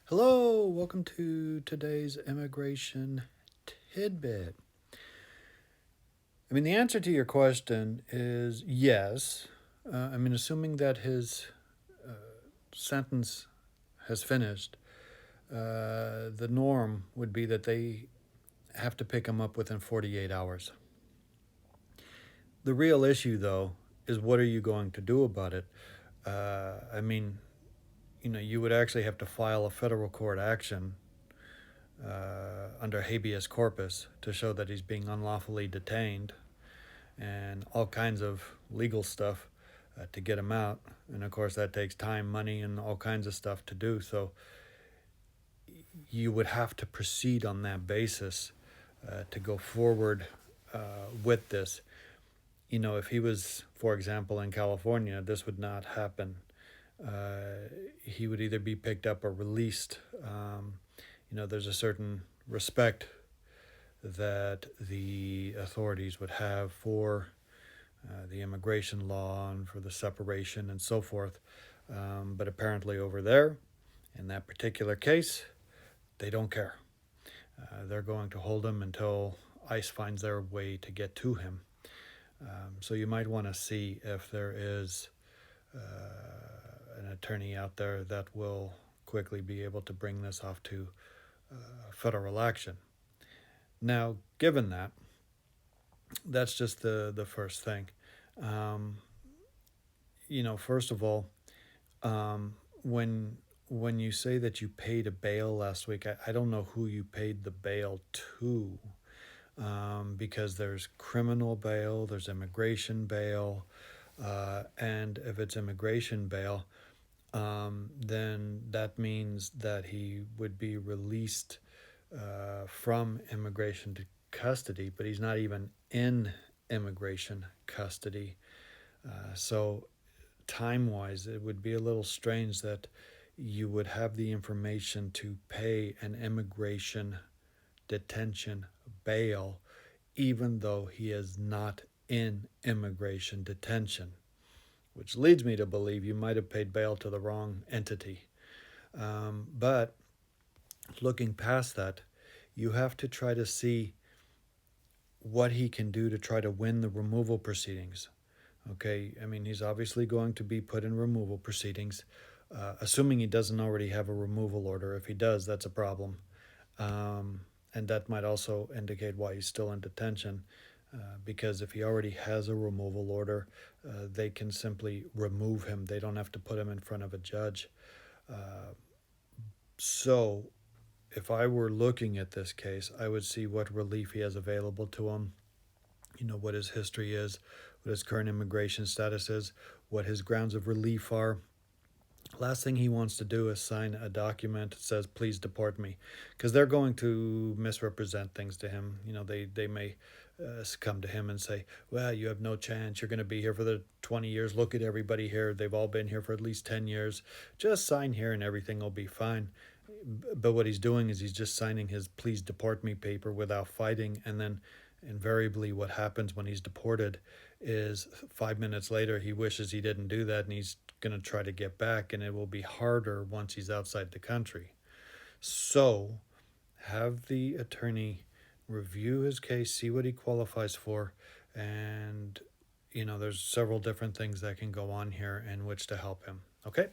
Hello, welcome to today's immigration tidbit. The answer to your question is yes. Assuming that his sentence has finished, the norm would be that they have to pick him up within 48 hours. The real issue, though, is what are you going to do about it? You would actually have to file a federal court action under habeas corpus to show that he's being unlawfully detained and all kinds of legal stuff to get him out. And of course, that takes time, money, and all kinds of stuff to do. So you would have to proceed on that basis to go forward with this. If he was, for example, in California, this would not happen. He would either be picked up or released. There's a certain respect that the authorities would have for the immigration law and for the separation and so forth. But apparently over there, in that particular case, they don't care. They're going to hold him until ICE finds their way to get to him. So you might want to see if there is an attorney out there that will quickly be able to bring this off to federal action. Now, given that, that's just the first thing. First of all, when you say that you paid a bail last week, I don't know who you paid the bail to, because there's criminal bail, there's immigration bail, and if it's immigration bail, then that means that he would be released from immigration to custody, but he's not even in immigration custody. So time-wise, it would be a little strange that you would have the information to pay an immigration detention bail even though he is not in immigration detention, which leads me to believe you might have paid bail to the wrong entity. But looking past that, you have to try to see what he can do to try to win the removal proceedings. Okay, he's obviously going to be put in removal proceedings, assuming he doesn't already have a removal order. If he does, that's a problem. And that might also indicate why he's still in detention, because if he already has a removal order, they can simply remove him. They don't have to put him in front of a judge. So if I were looking at this case, I would see what relief he has available to him, what his history is, what his current immigration status is, what his grounds of relief are. Last thing he wants to do is sign a document that says, please deport me, because they're going to misrepresent things to him. They may come to him and say, well, you have no chance. You're going to be here for the 20 years. Look at everybody here. They've all been here for at least 10 years. Just sign here and everything will be fine. But what he's doing is he's just signing his please deport me paper without fighting. And then invariably what happens when he's deported is 5 minutes later he wishes he didn't do that, and he's going to try to get back, and it will be harder once he's outside the country. So have the attorney review his case, see what he qualifies for, and there's several different things that can go on here in which to help him. Okay?